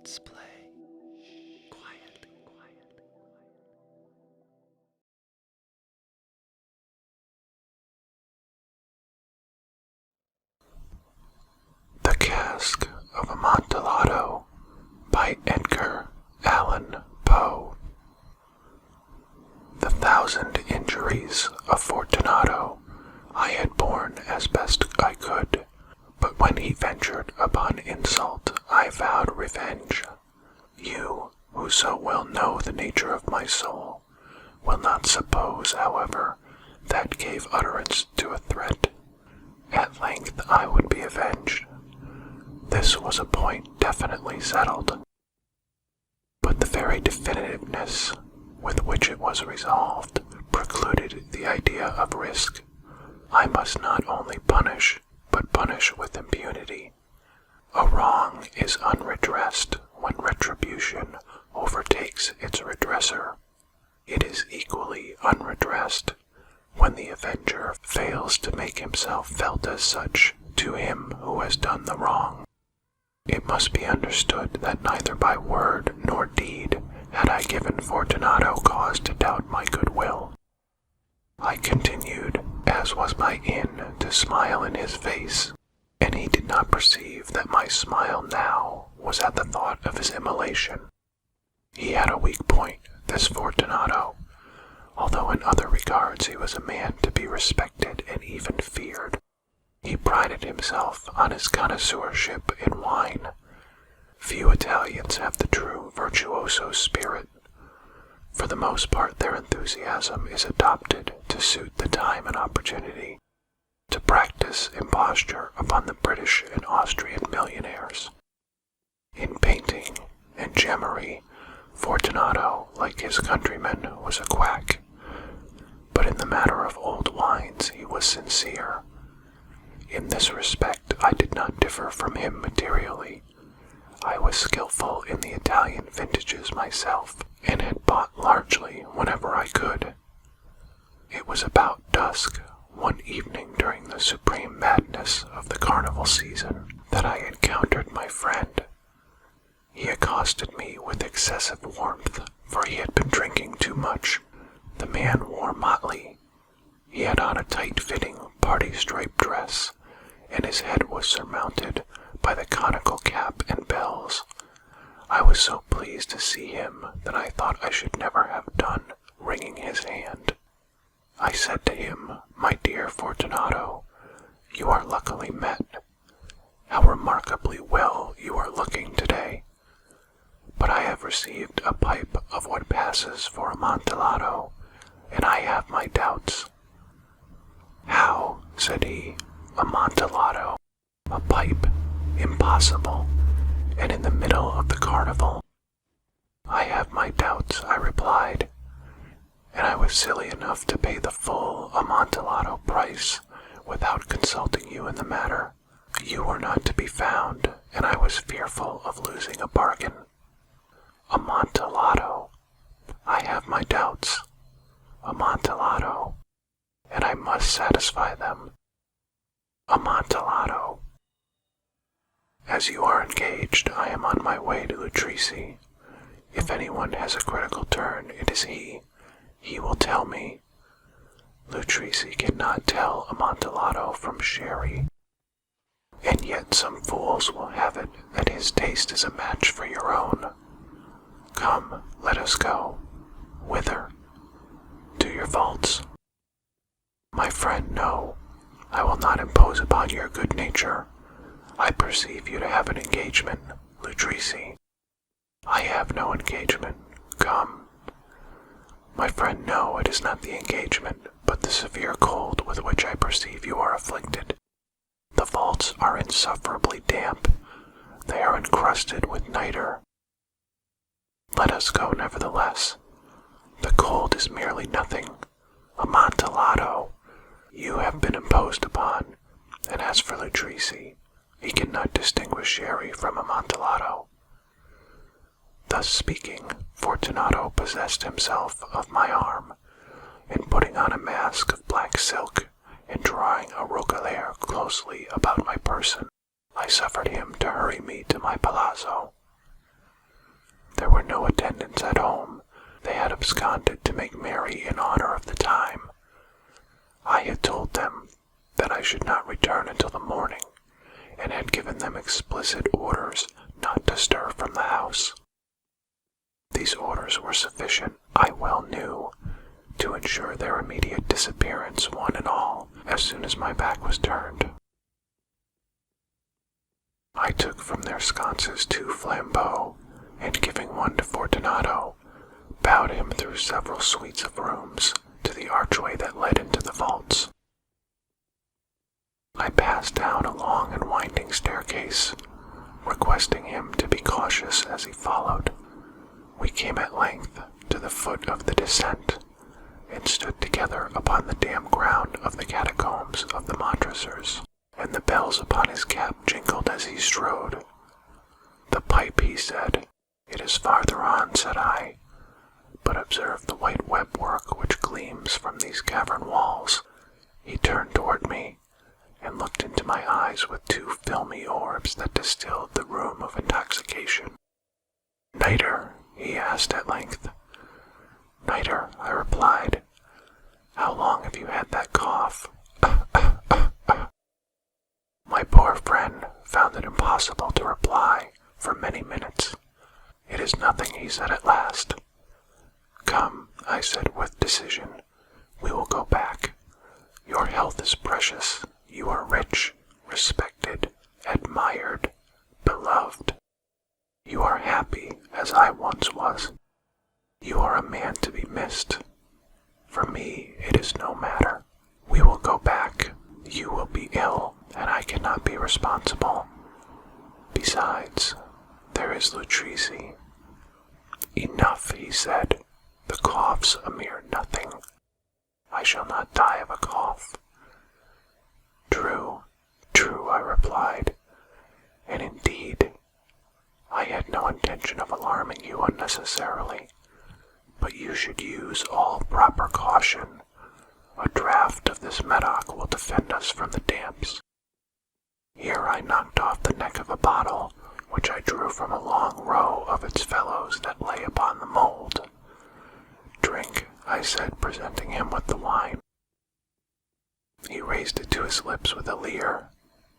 Let's play quietly. The Cask of Amontillado by Edgar Allan Poe. The 1,000 injuries of Fortunato I had borne as best I could, but when he ventured upon insult, I vowed revenge. You, who so well know the nature of my soul, will not suppose, however, that gave utterance to a threat. At length I would be avenged. This was a point definitely settled, but the very definitiveness with which it was resolved precluded the idea of risk. I must not only punish, but punish with impunity. A wrong is unredressed when retribution overtakes its redresser. It is equally unredressed when the avenger fails to make himself felt as such to him who has done the wrong. It must be understood that neither by word nor deed had I given Fortunato cause to doubt my goodwill. I continued, as was my inn, to smile in his face, and he did not perceive that my smile now was at the thought of his immolation. He had a weak point, this Fortunato, although in other regards he was a man to be respected and even feared. He prided himself on his connoisseurship in wine. Few Italians have the true virtuoso spirit. For the most part their enthusiasm is adopted to suit the time and opportunity, to practice imposture upon the British and Austrian millionaires. In painting and gemmery, Fortunato, like his countrymen, was a quack, but in the matter of old wines he was sincere. In this respect I did not differ from him materially. I was skillful in the Italian vintages myself, and had bought largely whenever I could. It was about dusk, one evening during the supreme madness of the carnival season, that I encountered my friend. He accosted me with excessive warmth, for he had been drinking too much. The man wore motley. He had on a tight-fitting party-striped dress, and his head was surmounted by the conical cap and bells. I was so pleased to see him that I thought I should never have done wringing his hand. I said to him, "My dear Fortunato, you are luckily met. How remarkably well you are looking today. But I have received a pipe of what passes for Amontillado, and I have my doubts." "How?" said he. "Amontillado? A pipe? Impossible, and in the middle of the carnival." "I have my doubts," I replied, "and I was silly enough to pay the full Amontillado price without consulting you in the matter. You were not to be found, and I was fearful of losing a bargain." "Amontillado? I have my doubts. Amontillado, and I must satisfy them. Amontillado. As you are engaged, I am on my way to Lutrisi. If anyone has a critical turn, it is he. He will tell me. Lutrisi cannot tell Amontillado from sherry, and yet some fools will have it that his taste is a match for your own. Come, let us go." "Whither?" "To your vaults." "My friend, no. I will not impose upon your good nature. I perceive you to have an engagement, Lutrisi." "I have no engagement. Come." "My friend, no, it is not the engagement, but the severe cold with which I perceive you are afflicted. The vaults are insufferably damp. They are encrusted with nitre." "Let us go, nevertheless. The cold is merely nothing. Amontillado, you have been imposed upon, and as for Lutrisi, he cannot distinguish sherry from Amontillado." Thus speaking, Fortunato possessed himself of my arm, and putting on a mask of black silk and drawing a roquelaire closely about my person, I suffered him to hurry me to my palazzo. absconded to make merry in honor of the time. I had told them that I should not return until the morning, and had given them explicit orders not to stir from the house. These orders were sufficient, I well knew, to ensure their immediate disappearance, one and all, as soon as my back was turned. I took from their sconces 2 flambeaux, and giving one to Fortunato, bowed him through several suites of rooms to the archway that led into the vaults. I passed down a long and winding staircase, requesting him to be cautious as he followed. We came at length to the foot of the descent, and stood together upon the damp ground of the catacombs of the Montresors, and the bells upon his cap jingled as he strode. "The pipe," he said. "It is farther on," said I, "but observe the white webwork which gleams from these cavern walls." He turned toward me, and looked into my eyes with 2 filmy orbs that distilled the rheum of intoxication. "Nitre?" he asked at length. "Nitre," I replied. "How long have you had that cough?" My poor friend found it impossible to reply for many minutes. "It is nothing," he said at last. "Come," I said with decision, "we will go back. Your health is precious. You are rich, respected, admired, beloved. You are happy, as I once was. You are a man to be missed. For me, it is no matter. We will go back. You will be ill, and I cannot be responsible. Besides, there is Luchesi." "Enough," he said. "The cough's a mere nothing. I shall not die of a cough." "True, true," I replied, "and indeed, I had no intention of alarming you unnecessarily, but you should use all proper caution. A draught of this Medoc will defend us from the damps." Here I knocked off the neck of a bottle, which I drew from a long row of its fellows that lay upon the mold. "Drink," I said, presenting him with the wine. He raised it to his lips with a leer.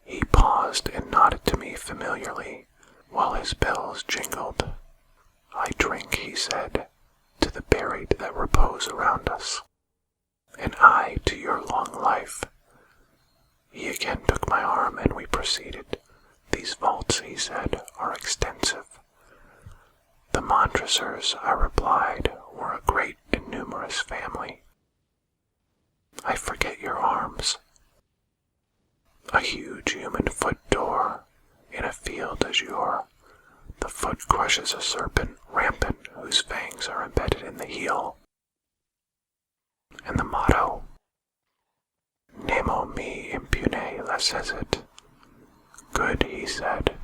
He paused and nodded to me familiarly, while his bells jingled. "I drink," he said, "to the buried that repose around us." "And I to your long life." He again took my arm, and we proceeded. "These vaults," he said, "are extensive." "The Montresors," I replied, "were a great and numerous family." "I forget your arms." "A huge human foot d'or in a field azure. The foot crushes a serpent rampant whose fangs are embedded in the heel." "And the motto?" "Nemo me impune lascessit." "Good," he said.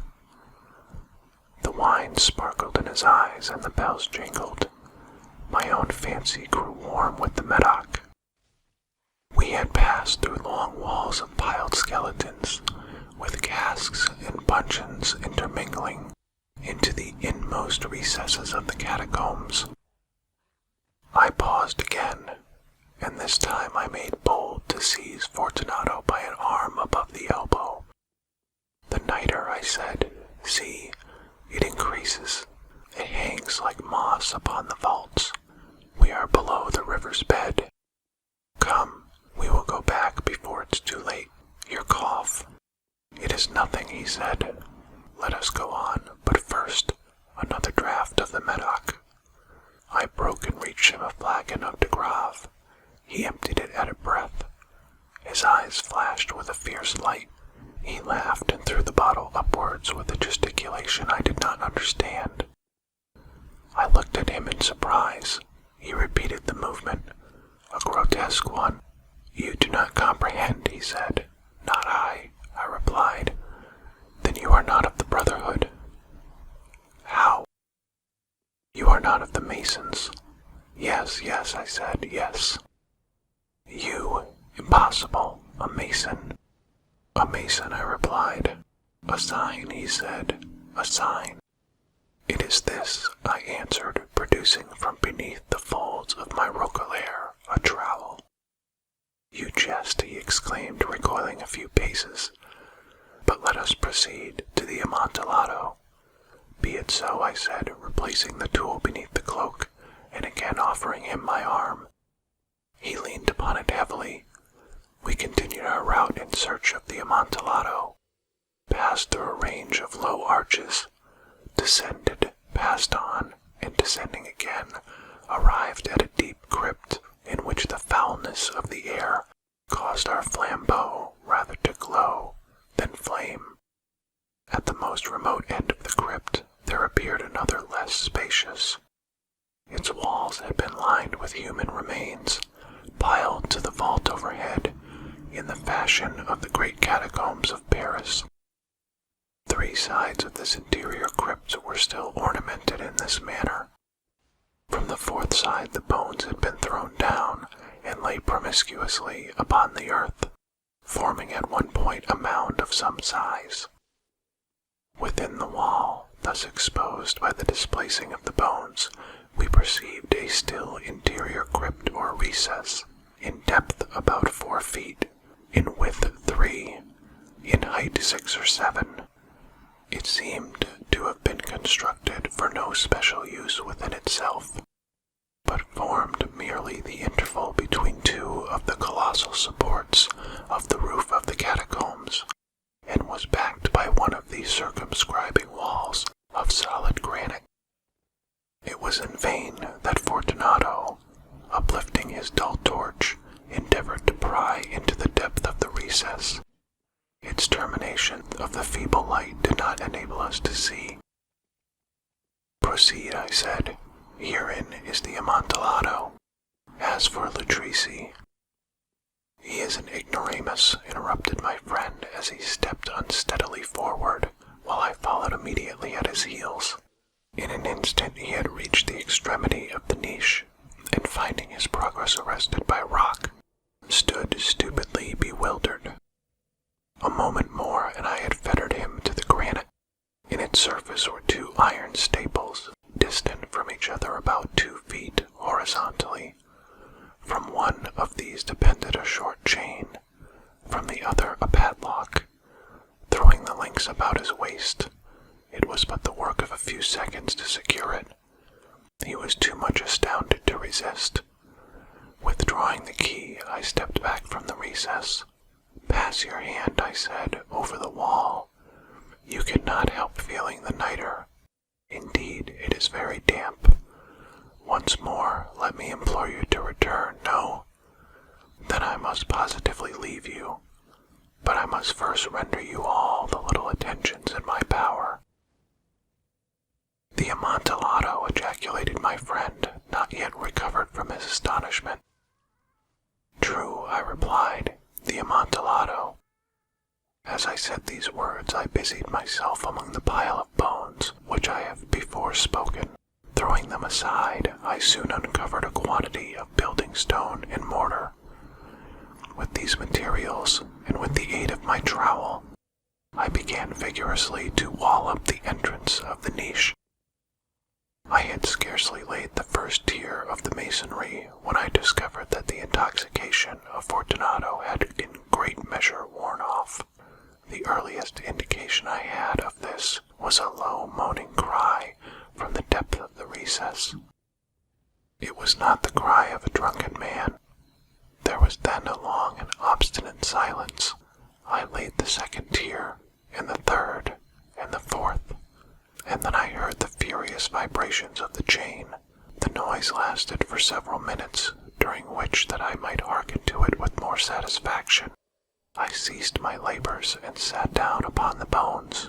The wine sparkled in his eyes and the bells jingled. My own fancy grew warm with the Medoc. We had passed through long walls of piled skeletons, with casks and puncheons intermingling, into the inmost recesses of the catacombs. I paused again, and this time I made bold to seize Fortunato by an arm above the elbow. "The nitre," I said. "See, it increases. It hangs like moss upon the vaults. We are below the river's bed. Come, we will go back before it's too late. Your cough." "It is nothing," he said. "Let us go on, but first, another draught of the Medoc." I broke and reached him a flagon of de Grave. He emptied it at a breath. His eyes flashed with a fierce light. He laughed and threw the bottle upwards with a gesticulation I did not understand. I looked at him in surprise. He repeated the movement, a grotesque one. "You do not comprehend," he said. "Not I," I replied. "Then you are not of the Brotherhood." "How?" "You are not of the Masons." Yes, I said, "yes." "You? Impossible. A Mason." "A Mason," I replied. "A sign," he said. "A sign." "It is this," I answered, producing from beneath the folds hilt of my roquelaire a trowel. "You jest," he exclaimed, recoiling a few paces. "But let us proceed to the Amontillado." "Be it so," I said, replacing the tool beneath the cloak, and again offering him my arm. He leaned upon it heavily. We continued our route in search of the Amontillado, passed through a range of low arches, descended, passed on, and descending again, arrived at a deep crypt in which the foulness of the air caused our flambeau rather to glow than flame. At the most remote end of the crypt there appeared another less spacious. Its walls had been lined with human remains, piled to the vault overhead in the fashion of the great catacombs of Paris. 3 sides of this interior crypt were still ornamented in this manner. From the 4th side the bones had been thrown down and lay promiscuously upon the earth, forming at one point a mound of some size. Within the wall, thus exposed by the displacing of the bones, we perceived a still interior crypt or recess, in depth about 4 feet, in width 3, in height 6 or 7. It seemed to have been constructed for no special use within itself, but formed merely the interval between 2 of the colossal supports of the roof of the catacombs, and was backed by one of these circumscribing walls of solid granite. It was in vain that Fortunato, uplifting his dull torch, endeavored to pry into the depth of the recess. Its termination of the feeble light did not enable us to see. "Proceed," I said. "Herein is the Amontillado. As for Latrici—" "He is an ignoramus," interrupted my friend as he stepped unsteadily forward, while I followed immediately at his heels. In an instant he had reached the extremity of the niche, and finding his progress arrested by rock, stood stupidly bewildered. A moment more and I had fettered him to the granite. In its surface were 2 iron staples, distant from each other about 2 feet horizontally. From one of these depended a short chain, from the other a padlock. Throwing the links about his waist, it was but the work of a few seconds to secure it. He was too much astounded to resist. Withdrawing the key, I stepped back from the recess. "Pass your hand," I said, "over the wall. You cannot help feeling the nitre. Indeed, it is very damp. Once more, let me implore you to return. No? Then I must positively leave you. But I must first render you all the little attentions in my power." "The Amontillado!" ejaculated my friend, not yet recovered from his astonishment. "True," I replied, "the Amontillado." As I said these words, I busied myself among the pile of bones which I have before spoken. Throwing them aside, I soon uncovered a quantity of building stone and mortar. With these materials, and with the aid of my trowel, I began vigorously to wall up the entrance of the niche. I had scarcely laid the first tier of the masonry when I discovered that the intoxication of Fortunato had in great measure worn off. The earliest indication I had of this was a low moaning cry from the depth of the recess. It was not the cry of a drunken man. There was then a long and obstinate silence. I laid the second tier, and the third, and the fourth, and then I heard the furious vibrations of the chain. The noise lasted for several minutes, during which, that I might hearken to it with more satisfaction, I ceased my labors and sat down upon the bones.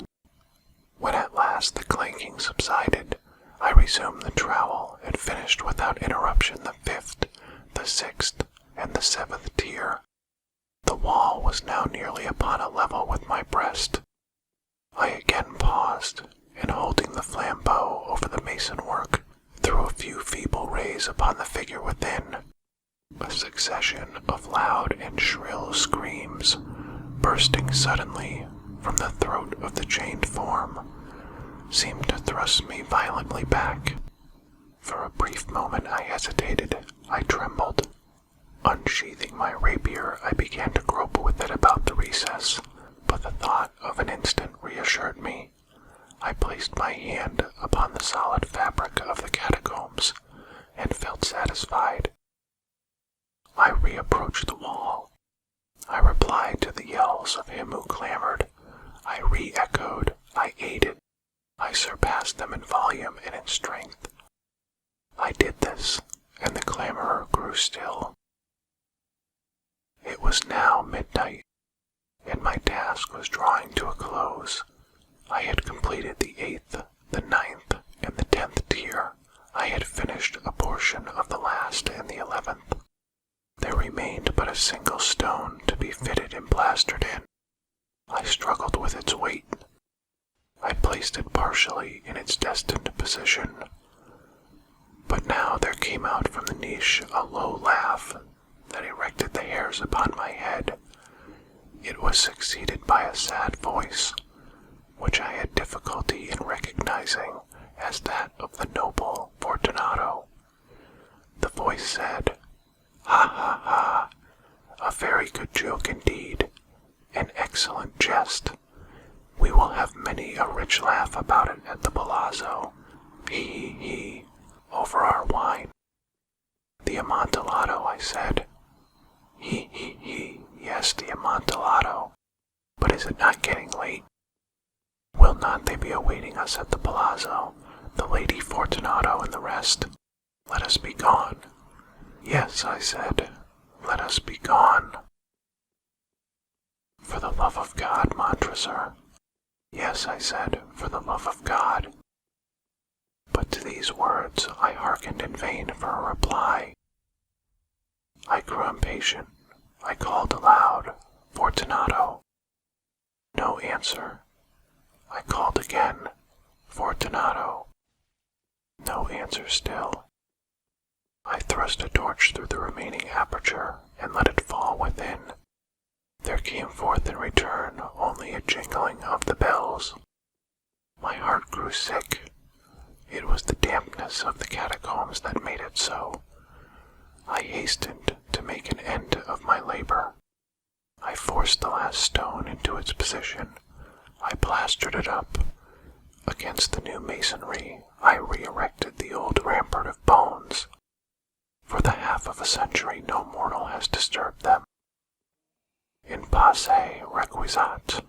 When at last the clanking subsided, I resumed the trowel and finished without interruption the 5th, the 6th, and the 7th tier. The wall was now nearly upon a level with my breast. I again paused, and holding the flambeau over the mason work, threw a few feeble rays upon the figure within. A succession of loud and shrill screams, bursting suddenly from the throat of the chained form, seemed to thrust me violently back. For a brief moment I hesitated. I trembled. Unsheathing my rapier, I began to grope with it about the recess, but the thought of an instant reassured me. I placed my hand upon the solid fabric of the catacombs and felt satisfied. I reapproached the wall. I replied to the yells of him who clamored. I re-echoed. I aided. I surpassed them in volume and in strength. I did this, and the clamorer grew still. It was now midnight, and my task was drawing to a close. I had completed the 8th, the 9th, and the 10th tier. I had finished a portion of the last and the 11th. There remained but a single stone to be fitted and plastered in. I struggled with its weight. I placed it partially in its destined position. But now there came out from the niche a low laugh that erected the hairs upon my head. It was succeeded by a sad voice, which I had difficulty in recognizing as that of the noble Fortunato. The voice said, "Ha ha ha, a very good joke indeed, an excellent jest. We will have many a rich laugh about it at the palazzo, he, over our wine." "The Amontillado," I said. He, yes, the Amontillado. But is it not getting late? Will not they be awaiting us at the palazzo, the Lady Fortunato and the rest? Let us be gone." "Yes," I said, "let us be gone." "For the love of God, Montresor." "Yes," I said, "for the love of God." But to these words I hearkened in vain for a reply. I grew impatient. I called aloud, "Fortunato." No answer. I called again, "Fortunato." No answer still. I thrust a torch through the remaining aperture and let it fall within. There came forth in return only a jingling of the bells. My heart grew sick. It was the dampness of the catacombs that made it so. I hastened to make an end of my labor. I forced the last stone into its position. I plastered it up. Against the new masonry, I re-erected the old rampart of bones. For the half of a century no mortal has disturbed them. In pace requiescat.